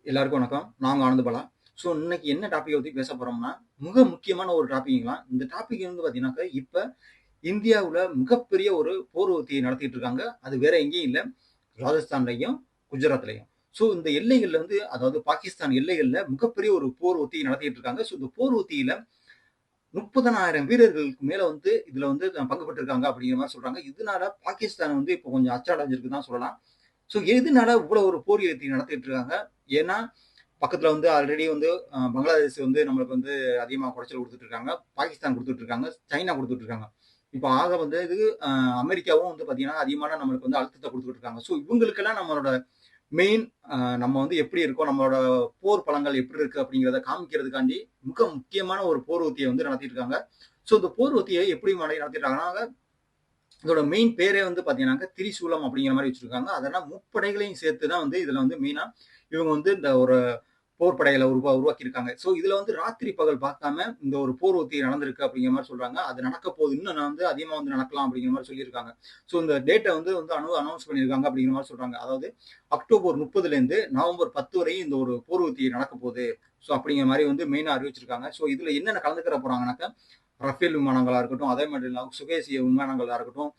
எல்லாருக்கும் வணக்கம். நாங்க ஆனந்த பாலா. ஸோ இன்னைக்கு என்ன டாபிக்க பத்தி பேச போறோம்னா, மிக முக்கியமான ஒரு டாபிக்ங்களாம். இந்த டாபிக் வந்து பார்த்தீங்கன்னாக்கா, இப்ப இந்தியாவுல மிகப்பெரிய ஒரு போர் ஒத்திகை நடத்திட்டு இருக்காங்க. அது வேற எங்கேயும் இல்ல. ராஜஸ்தான்லயும், குஜராத்லயும். ஸோ இந்த எல்லைகள்ல வந்து அதாவது பாகிஸ்தான் எல்லைகள்ல மிகப்பெரிய ஒரு போர் ஒத்திகை நடத்திட்டு இருக்காங்க. ஸோ இந்த போர் ஒத்திகையில 30,000 வீரர்களுக்கு மேல வந்து இதுல வந்து பங்கு பெற்றிருக்காங்க அப்படிங்கிற மாரி சொல்றாங்க. இதனால பாகிஸ்தான் வந்து இப்போ கொஞ்சம் அச்சடைஞ்சிருக்குன்னு தான் சொல்லலாம். ஸோ எதனால இவ்வளவு ஒரு போர் ஒத்திகை நடத்திட்டு இருக்காங்க? ஏன்னா பக்கத்துல வந்து ஆல்ரெடி வந்து பங்களாதேஷ் வந்து நம்மளுக்கு வந்து அதிகமா குடைச்சல் குடுத்துட்டு இருக்காங்க. பாகிஸ்தான் குடுத்துட்டு இருக்காங்க. சைனா குடுத்துட்டு இருக்காங்க. இப்ப ஆக வந்து இது அமெரிக்காவும் வந்து பார்த்தீங்கன்னா, அதிகமான நம்மளுக்கு வந்து அழுத்தத்த குடுத்துட்டு இருக்காங்க. ஸோ இவங்களுக்கெல்லாம் நம்மளோட மெயின் நம்ம வந்து எப்படி இருக்கோம், நம்மளோட போர் பலங்கள் எப்படி இருக்கு அப்படிங்கிறத காமிக்கிறதுக்காண்டி மிக முக்கியமான ஒரு போர் ஒத்திகை வந்து நடத்திட்டு இருக்காங்க. ஸோ இந்த போர் ஒத்திகையை எப்படி நடத்திட்டாங்கன்னா, இதோட மெயின் பேரே வந்து பார்த்தீங்கன்னாக்க திரிசூலம் அப்படிங்கிற மாரி வச்சிருக்காங்க. அதெல்லாம் முப்படைகளையும் சேர்த்து தான் வந்து இதுல வந்து மெயினா இவங்க வந்து இந்த ஒரு போர் படைகளை உருவாக்கியிருக்காங்க. ஸோ இதுல வந்து ராத்திரி பகல் பார்க்காம இந்த ஒரு போர் ஒத்திகை நடந்திருக்கு அப்படிங்கிற மாதிரி சொல்றாங்க. அது நடக்க போகுது. இன்னும் நான் வந்து அதிகமா வந்து நடக்கலாம் அப்படிங்கிற மாதிரி சொல்லியிருக்காங்க. ஸோ இந்த டேட்டை வந்து வந்து அனௌன்ஸ் பண்ணியிருக்காங்க அப்படிங்கிற மாதிரி சொல்றாங்க. அதாவது அக்டோபர் 30ல இருந்து நவம்பர் 10 வரையும் இந்த ஒரு போர் ஒத்திகை நடக்க போகுது. ஸோ அப்படிங்கிற மாதிரி வந்து மெயினா அறிவிச்சிருக்காங்க. ஸோ இதுல என்னென்ன கலந்துக்கிற போறாங்கன்னாக்கா ரஃபேல் விமானங்களா இருக்கட்டும், அதே மாதிரி சுகேசிய விமானங்களா இருக்கட்டும்,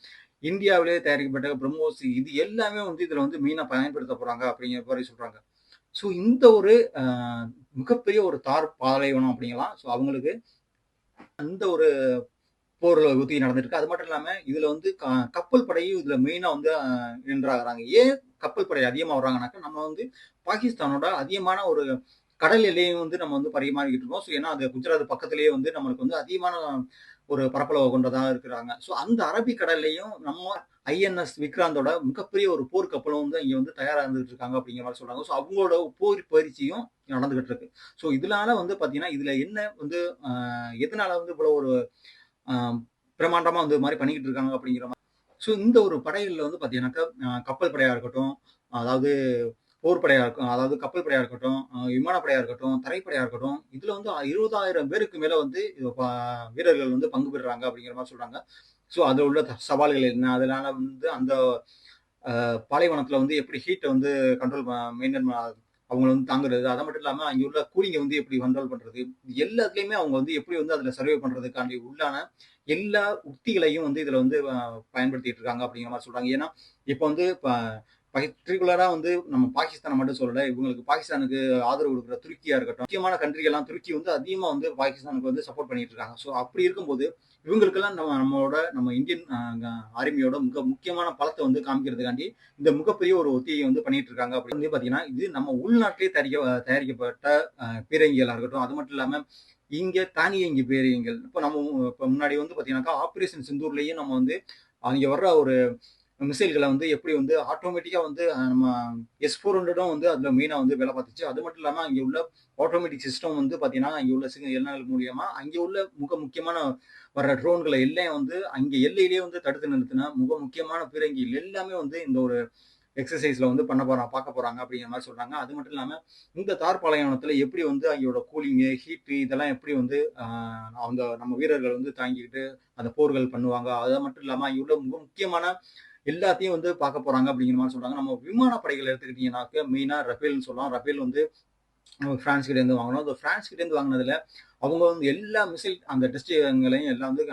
இந்தியாவிலேயே தயாரிக்கப்பட்ட பிரம்மோஸ் இது எல்லாமே வந்து இதுல வந்து மெயினா பயன்படுத்த போறாங்க அப்படிங்கிற மாதிரி சொல்றாங்க. ஸோ இந்த ஒரு மிகப்பெரிய ஒரு தார் பாலைவனம் அப்படிங்கலாம். ஸோ அவங்களுக்கு அந்த ஒரு போர் ஒத்திகை நடந்திருக்கு. அது மட்டும் இல்லாம இதுல வந்து கப்பல் படையும் இதுல மெயினா வந்து என்றாகிறாங்க. ஏன் கப்பல் படை அதிகமா வர்றாங்கன்னாக்கா, நம்ம வந்து பாகிஸ்தானோட அதிகமான ஒரு கடல் எல்லையும் வந்து நம்ம வந்து பரிமாறிக்கிட்டு இருக்கோம். ஸோ ஏன்னா அது குஜராத் பக்கத்திலேயே வந்து நம்மளுக்கு வந்து அதிகமான ஒரு பரப்பளவு கொண்டதா இருக்கிறாங்க. ஸோ அந்த அரபிக் கடல்லையும் நம்ம ஐஎன்எஸ் விக்ராந்தோட மிகப்பெரிய ஒரு போர் கப்பலும் வந்து இங்க வந்து தயாரா இருந்துட்டு இருக்காங்க அப்படிங்கிற மாதிரி சொல்றாங்க. ஸோ அவங்களோட போர் பயிற்சியும் நடந்துகிட்டு இருக்கு. ஸோ இதனால வந்து பாத்தீங்கன்னா இதுல என்ன வந்து எதனால வந்து இவ்வளவு ஒரு பிரமாண்டமா வந்து மாதிரி பண்ணிக்கிட்டு இருக்காங்க அப்படிங்கிற மாதிரி. ஸோ இந்த ஒரு படைகள்ல வந்து பாத்தீங்கன்னாக்கா கப்பல் படையா இருக்கட்டும், அதாவது போர் படையா இருக்கும், அதாவது கப்பல் படையா இருக்கட்டும், விமானப்படையா இருக்கட்டும், தரைப்படையா இருக்கட்டும், இதுல வந்து 20,000 பேருக்கு மேல வந்து வீரர்கள் வந்து பங்கு பெறுறாங்க அப்படிங்கிற மாதிரி சொல்றாங்க. ஸோ அதுல உள்ள சவால்கள் என்ன? அதனால வந்து அந்த பாலைவனத்துல வந்து எப்படி ஹீட்ட வந்து கண்ட்ரோல் மெயின்டைன் அவங்க வந்து தாங்குறது. அது மட்டும் இல்லாம அங்க உள்ள கூலிங்க வந்து எப்படி கண்ட்ரோல் பண்றது. எல்லாத்துலயுமே அவங்க வந்து எப்படி வந்து அதுல சர்வே பண்றதுக்காண்டி உள்ளான எல்லா உத்திகளையும் வந்து இதுல வந்து பயன்படுத்திட்டு இருக்காங்க அப்படிங்கிற மாதிரி சொல்றாங்க. ஏன்னா இப்ப வந்து பர்டிகுலரா வந்து நம்ம பாகிஸ்தானை மட்டும் சொல்லல. இவங்களுக்கு பாகிஸ்தானுக்கு ஆதரவு கொடுக்குற துருக்கியா இருக்கட்டும், முக்கியமான கண்ட்ரி எல்லாம் துருக்கி வந்து அதிகமா வந்து பாகிஸ்தானுக்கு வந்து சப்போர்ட் பண்ணிட்டு இருக்காங்க. ஸோ அப்படி இருக்கும்போது இவங்களுக்கெல்லாம் நம்ம இந்தியன் ஆர்மியோட மிக முக்கியமான பலத்தை வந்து காமிக்கிறதுக்காண்டி இந்த மிகப்பெரிய ஒரு ஒத்திகை வந்து பண்ணிட்டு இருக்காங்க. அப்படி வந்து பாத்தீங்கன்னா இது நம்ம உள்நாட்டிலே தயாரிக்கப்பட்ட பீரங்கிகளா இருக்கட்டும். அது மட்டும் இல்லாம இங்க தானியங்கி பீரங்கிகள் இப்ப முன்னாடி வந்து பாத்தீங்கன்னாக்கா ஆபரேஷன் சிந்தூர்லயும் நம்ம வந்து அங்க வர்ற ஒரு மிசைல்களை வந்து எப்படி வந்து ஆட்டோமேட்டிக்கா வந்து நம்ம S-400 வந்து அதுல மெயினா வந்து வேலை பார்த்துச்சு. அது மட்டும் இல்லாம அங்க உள்ள ஆட்டோமேட்டிக் சிஸ்டம் வந்து பாத்தீங்கன்னா அங்க உள்ள சிக்னல் மூலியமா அங்க உள்ள முக்கியமான வர்ற ட்ரோன்களை எல்லாம் வந்து அங்க எல்லையிலேயே வந்து தடுத்து நிறுத்தின முக்கியமான பீரங்கிகள் எல்லாமே வந்து இந்த ஒரு எக்ஸசைஸ்ல வந்து பார்க்க போறாங்க அப்படிங்கிற மாதிரி சொல்றாங்க. அது மட்டும் இல்லாம இந்த தார் பாலைவனத்துல எப்படி வந்து அங்கோட கூலிங்கு, ஹீட்டு இதெல்லாம் எப்படி வந்து அவங்க நம்ம வீரர்கள் வந்து தாங்கிக்கிட்டு அந்த போர்கள் பண்ணுவாங்க. அது மட்டும் இல்லாம அங்க உள்ள முக்கியமான எல்லாத்தையும் வந்து பார்க்க போறாங்க அப்படிங்கிற மாதிரி சொல்றாங்க. நம்ம விமானப்படைகள் எடுத்துக்கிட்டீங்கன்னாக்க மெயினா ரஃபேல்னு சொல்லலாம். ரஃபேல் வந்து பிரான்ஸ் கிட்ட இருந்து வாங்கணும். அந்த பிரான்ஸ் கிட்ட இருந்து வாங்கினதுல அவங்க வந்து எல்லா மிசைல் அந்த டெஸ்ட்களையும் எல்லாம் வந்து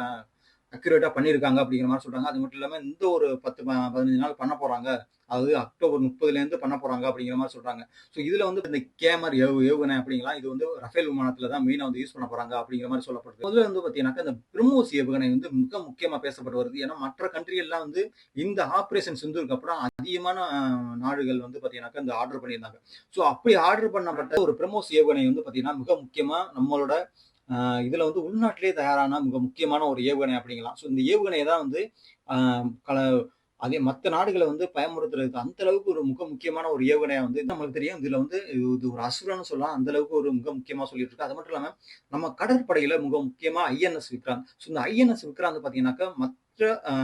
அக்யூரேட்டா பண்ணியிருக்காங்க அப்படிங்கிற மாதிரி சொல்றாங்க. அது மட்டும் இல்லாம இந்த ஒரு 10 15 நாள் பண்ண போறாங்க. அதாவது அக்டோபர் 30ல இருந்து பண்ண போறாங்க அப்படிங்கிற மாதிரி சொல்றாங்க. ஸோ இதுல வந்து இந்த கேமர் ஏவுகணை அப்படிங்கலாம் இது வந்து ரஃபேல் விமானத்துல தான் மெயினா வந்து யூஸ் பண்ண போறாங்க அப்படிங்கிற மாதிரி சொல்லப்படுது. முதல்ல வந்து பாத்தீங்கன்னாக்கா இந்த பிரம்மோஸ் ஏவுகணை வந்து மிக முக்கியமா பேசப்பட்டு வருது. ஏன்னா மற்ற கண்ட்ரி எல்லாம் வந்து இந்த ஆபரேஷன் சிந்தூருக்கு அப்புறம் அதிகமான நாடுகள் வந்து பாத்தீங்கன்னாக்கா இந்த ஆர்டர் பண்ணியிருந்தாங்க. ஸோ அப்படி ஆர்டர் பண்ணப்பட்ட ஒரு பிரம்மோஸ் ஏவுகணை வந்து பாத்தீங்கன்னா மிக முக்கியமா நம்மளோட இதுல வந்து உள்நாட்டிலே தயாரான மிக முக்கியமான ஒரு ஏவுகணை அப்படிங்கலாம். ஸோ இந்த ஏவுகணையை தான் வந்து கல அதே மத்த நாடுகளை வந்து பயமுறுத்துறதுக்கு அந்த அளவுக்கு ஒரு முக்கியமான ஒரு ஏவுகணையா வந்து நம்மளுக்கு தெரியும். இதுல வந்து இது ஒரு அசுரன்னு சொல்லலாம். அந்த அளவுக்கு ஒரு மிக முக்கியமா சொல்லிட்டு இருக்கு. அது மட்டும் இல்லாம நம்ம கடற்படையில மிக முக்கியமா ஐஎன்எஸ் விக்ராந்த். ஸோ இந்த ஐஎன்எஸ் விக்ராந்த் பாத்தீங்கன்னாக்கா மற்ற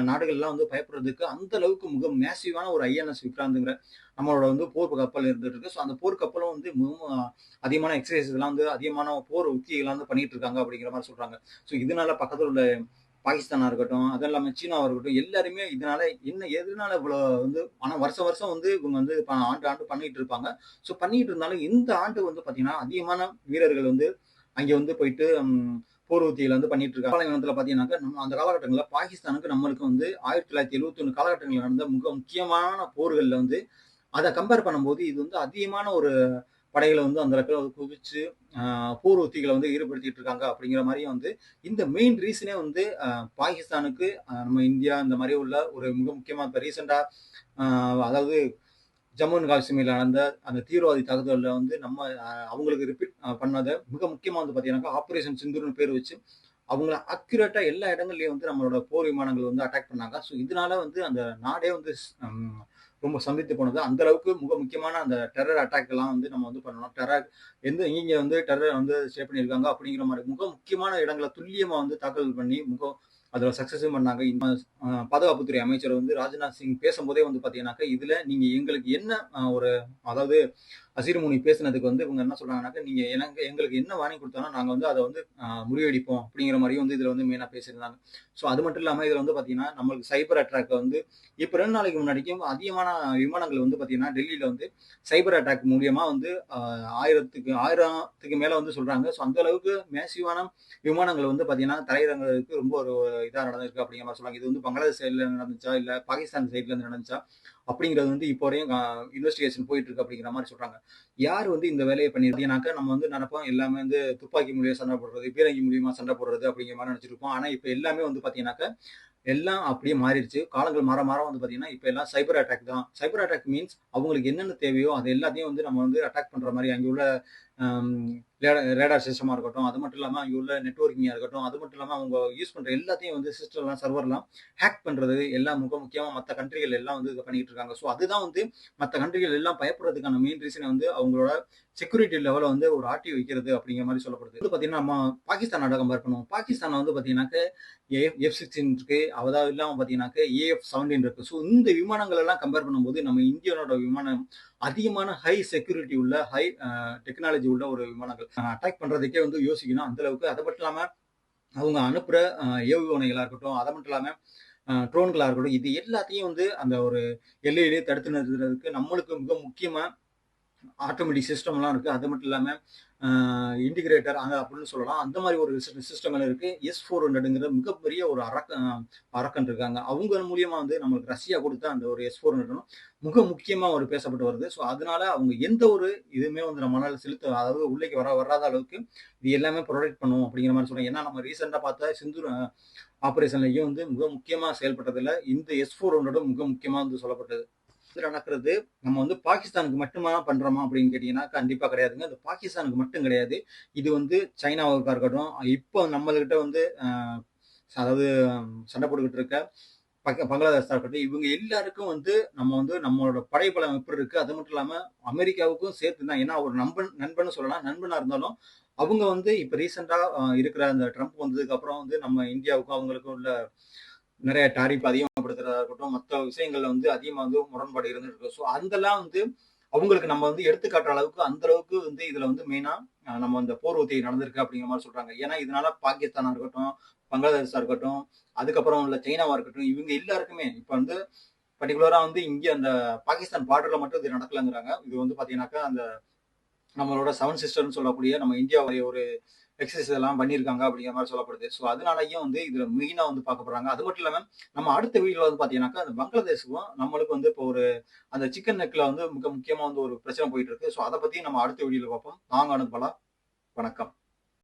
நாடுகள்லாம் வந்து பயப்படுறதுக்கு அந்த அளவுக்கு மிக மேசிவான ஒரு ஐஎன்எஸ் விக்ராந்த்ங்கிற நம்மளோட வந்து போர் கப்பல் இருந்துட்டு இருக்கு. ஸோ அந்த போர் கப்பலும் வந்து மிகவும் அதிகமான எக்ஸசைஸ் எல்லாம் வந்து அதிகமான போர் உத்திகள்லாம் வந்து பண்ணிட்டு இருக்காங்க அப்படிங்கிற மாதிரி சொல்றாங்க. ஸோ இதனால பக்கத்துல உள்ள பாகிஸ்தானா இருக்கட்டும், அது இல்லாம சீனாவா இருக்கட்டும், எல்லாருமே இதனால எதனால இவ்வளோ வந்து ஆனா வருஷம் வருஷம் வந்து இவங்க வந்து ஆண்டு ஆண்டு பண்ணிட்டு இருப்பாங்க. ஸோ பண்ணிட்டு இருந்தாலும் இந்த ஆண்டு வந்து பார்த்தீங்கன்னா, அதிகமான வீரர்கள் வந்து அங்கே வந்து போயிட்டு போர் உத்திகள வந்து பண்ணிட்டு இருக்காங்க. பாலைவனத்தில பார்த்தீங்கன்னாக்கா, நம்ம அந்த காலகட்டங்கள்ல பாகிஸ்தானுக்கு நம்மளுக்கு வந்து 1971 காலகட்டங்கள்ல நடந்த மிக முக்கியமான போர்கள்ல வந்து அத கம்பேர் பண்ணும்போது, இது வந்து அதிகமான ஒரு படைகள வந்து அந்த இடத்துல குவிச்சு, அ போர் உத்திகள வந்து ஈடுபடுத்திட்டு இருக்காங்க அப்படிங்கிற மாரியும் வந்து, இந்த மெயின் ரீசனே வந்து பாகிஸ்தானுக்கு நம்ம இந்தியா இந்த மாரி உள்ள ஒரு மிக முக்கியமா இப்ப ரீசென்ட்டா அ அதாவது ஜம்மு அண்ட் காஷ்மீர்ல நடந்த அந்த தீவிரவாதி தாக்குதல்ல வந்து நம்ம அவங்களுக்கு ரிப்பீட் பண்ணத மிக முக்கியமா வந்து பார்த்தீங்கன்னாக்கா, ஆப்பரேஷன் சிந்தூர்ன்னு பேர் வச்சு, அவங்கள அக்யூரேட்டா எல்லா இடங்கள்லயும் வந்து நம்மளோட போர் விமானங்கள் வந்து அட்டாக் பண்ணாங்க. ஸோ இதனால வந்து அந்த நாடே வந்து ரொம்ப ஸ்தம்பித்து போனது. அந்த அளவுக்கு மிக முக்கியமான அந்த டெரர் அட்டாக் எல்லாம் வந்து நம்ம வந்து பண்ணணும். எங்கெங்க வந்து டெரர் வந்து ஸ்டே பண்ணியிருக்காங்க அப்படிங்கிற மாரி மிக முக்கியமான இடங்கள துல்லியமா வந்து தாக்குதல் பண்ணி அதுல சக்சஸும் பண்ணாங்க. பாதுகாப்புத்துறை அமைச்சர் வந்து ராஜ்நாத் சிங் பேசும்போதே வந்து பார்த்தீங்கன்னாக்கா, இதுல நீங்க எங்களுக்கு என்ன ஒரு அதாவது அசீர் முனி பேசினதுக்கு வந்து இவங்க என்ன சொல்றாங்கன்னாக்கா, நீங்க எங்களுக்கு என்ன வார்னிங் குடுத்தாலும் நாங்க வந்து அத வந்து முறியடிப்போம் அப்படிங்கிற மாரியும் வந்து இதுல வந்து மெயினா பேசியிருந்தாங்க. ஸோ அது மட்டும் இல்லாம இதுல வந்து பார்த்தீங்கன்னா, நம்மளுக்கு சைபர் அட்டாக் வந்து இப்ப 2 நாளைக்கு முன்னாடிக்கும் அதிகமான விமானங்கள் வந்து பார்த்தீங்கன்னா, டெல்லியில வந்து சைபர் அட்டாக் மூலியமா வந்து 1000த்துக்கு மேல வந்து சொல்றாங்க. ஸோ அந்த அளவுக்கு மேசிவான விமானங்கள் வந்து பார்த்தீங்கன்னா, தரையிறங்குறதுக்கு ரொம்ப ஒரு இதா நடந்திருக்கு அப்படிங்கிற மாரி சொல்றாங்க. இது வந்து பங்களாதேஷ் சைட்ல நடந்துச்சா? இல்ல பாகிஸ்தான் சைட்ல இருந்து நடந்துச்சா? அப்படிங்கிறது வந்து இப்போ வரையும் இன்வெஸ்டிகேஷன் போயிட்டு இருக்கு அப்படிங்கிற மாரி சொல்றாங்க. யார் வந்து இந்த வேலைய பண்ணியிருக்கீங்கனாக்கா, நம்ம வந்து நெனைப்போம் எல்லாமே வந்து துப்பாக்கி மூலியம் சண்டை போடுறது, பீரங்கி மூலியமா சண்டை போடுறது அப்படிங்கிற மாரி நெனைச்சிருப்போம். ஆனா இப்ப எல்லாமே வந்து பார்த்தீங்கன்னாக்கா, எல்லாம் அப்படியே மாறிடுச்சு. காலங்கள் மாற மாற வந்து பார்த்தீங்கன்னா, இப்ப எல்லாம் சைபர் அட்டாக் தான். சைபர் அட்டாக் மீன்ஸ் அவங்களுக்கு என்னென்ன தேவையோ அது எல்லாத்தையும் வந்து நம்ம வந்து அட்டாக் பண்ற மாரி அங்கே உள்ள அம் ரேடார் சிஸ்டமா இருக்கட்டும், அது மட்டும் இல்லாம அங்க உள்ள நெட்வொர்க்கிங்கா இருக்கட்டும், அது மட்டும் இல்லாம அவங்க யூஸ் பண்ற எல்லாத்தையும் வந்து சிஸ்டம்லாம், சர்வர்லாம் ஹேக் பண்றது எல்லாம் முக்கியமா மத்த கண்ட்ரிகள் எல்லாம் வந்து இத பண்ணிட்டு இருக்காங்க. ஸோ அதுதான் வந்து மத்த கண்ட்ரிகள் எல்லாம் பயப்படுறதுக்கான மெயின் ரீசனே வந்து அவங்களோட செக்யூரிட்டி லெவல வந்து ஒரு ஆட்டி வைக்கிறது அப்படிங்கிற மாரி சொல்லப்படுது. இது பார்த்தீங்கன்னா, நம்ம பாகிஸ்தான் நாட கம்பேர் பண்ணுவோம். பாகிஸ்தான்ல வந்து பார்த்தீங்கன்னாக்க F-16 இருக்கு. அதாவது இல்லாம பார்த்தீங்கன்னாக்க AF-17 இருக்கு. ஸோ இந்த விமானங்கள் எல்லாம் கம்பேர் பண்ணும்போது நம்ம இந்தியாவோட விமானம் அதிகமான ஹை செக்யூரிட்டி உள்ள டெக்னாலஜி உள்ள ஒரு விமானங்கள். அட்டாக் பண்றதுக்கே வந்து யோசிக்கணும் அந்த அளவுக்கு. அது மட்டும் இல்லாம அவங்க அனுப்புற ஏவுகணைகளா இருக்கட்டும், அது மட்டும் இல்லாம ட்ரோன்களா இருக்கட்டும், இது எல்லாத்தையும் வந்து அந்த ஒரு எல்லையிலேயே தடுத்து நிறுத்துறதுக்கு நம்மளுக்கு மிக முக்கியமா ஆட்டோமேட்டிக் சிஸ்டம்லாம் இருக்கு. அது மட்டும் இல்லாம இன்டிகிரேட்டர் அப்படின்னு சொல்லலாம். அந்த மாரி ஒரு சிஸ்டங்கள் இருக்கு. S-400ங்கிற மிகப்பெரிய ஒரு அரக்கன் இருக்காங்க. அவங்க மூலியமா வந்து நம்மளுக்கு ரஷ்யா குடுத்த அந்த ஒரு S-400 மிக முக்கியமா ஒரு பேசப்பட்டு வருது. ஸோ அதனால அவங்க எந்த ஒரு இதுவுமே வந்து நம்மளால அதாவது உள்ளேக்கு வராத அளவுக்கு இது எல்லாமே புரொடெக்ட் பண்ணும் அப்படிங்கிற மாரி சொல்றாங்க. ஏன்னா நம்ம ரீசென்ட்டா பார்த்த சிந்தூர் ஆப்பரேஷன்லயும் வந்து மிக முக்கியமா செயல்பட்டதுல இந்த S-400 மிக முக்கியமா வந்து சொல்லப்பட்டது. நடக்கிறது நம்ம வந்து பாகிஸ்தானுக்கு மட்டுமா பண்றோமா அப்படின்னு கேட்டீங்கன்னா கண்டிப்பா கிடையாதுங்க. அது பாகிஸ்தானுக்கு மட்டும் கிடையாது. இது வந்து சைனாவுக்கா இருக்கட்டும், இப்போ நம்மள்கிட்ட வந்து அதாவது சண்டை போட்டுக்கிட்டு இருக்க பங்களாதேஷா இருக்கட்டும், இவங்க எல்லாருக்கும் வந்து நம்ம வந்து நம்மளோட படைபலம் எப்படி இருக்கு, அது மட்டும் இல்லாம அமெரிக்காவுக்கும் சேர்த்து தான். ஏன்னா ஒரு நண்பன்னு சொல்லலாம். நண்பனா இருந்தாலும் அவங்க வந்து இப்ப ரீசென்ட்டா இருக்கிற அந்த ட்ரம்ப் வந்ததுக்கு அப்புறம் வந்து நம்ம இந்தியாவுக்கும் அவங்களுக்கும் உள்ள நிறைய டாரிஃப் அதிகமாப்படுத்துறதா இருக்கட்டும், மத்த விஷயங்கள்ல வந்து அதிகமா வந்து முரண்பாடு இருந்துட்டு இருக்கு. ஸோ அதெல்லாம் வந்து அவங்களுக்கு நம்ம வந்து எடுத்துக்காட்டுற அளவுக்கு அந்த அளவுக்கு வந்து இதுல வந்து மெயினா நம்ம அந்த போர் ஒத்திகை நடந்திருக்கு அப்படிங்கிற மாரி சொல்றாங்க. ஏன்னா இதனால பாகிஸ்தானா இருக்கட்டும், பங்களாதேஷா இருக்கட்டும், அதுக்கப்புறம் உள்ள சைனாவா இருக்கட்டும், இவங்க எல்லாருக்குமே இப்ப வந்து பர்ட்டிகுலரா வந்து இங்க அந்த பாகிஸ்தான் பார்டர்ல மட்டும் இது நடக்கலங்கிறாங்க. இது வந்து பாத்தீங்கன்னாக்கா அந்த நம்மளோட 7 சிஸ்டர்ன்னு சொல்லக்கூடிய நம்ம இந்தியாவுடைய ஒரு எக்ஸர்சைஸ் எல்லாம் பண்ணியிருக்காங்க அப்படிங்கிற மாதிரி சொல்லப்படுது. ஸோ அதனாலயும் வந்து இதுல மெயினா வந்து பார்க்கப்படுறாங்க. அது மட்டும் இல்லாம நம்ம அடுத்த வீடியோல வந்து பார்த்தீங்கன்னாக்கா, அந்த பங்களாதேஷுக்கும் நம்மளுக்கு வந்து இப்போ ஒரு அந்த சிக்கன் நெக்ல வந்து மிக முக்கியமா வந்து ஒரு பிரச்சனை போயிட்டு இருக்கு. ஸோ அத பத்தி நம்ம அடுத்த வீடியோல பார்ப்போம். நாங்க அனுப்பலாம். வணக்கம்.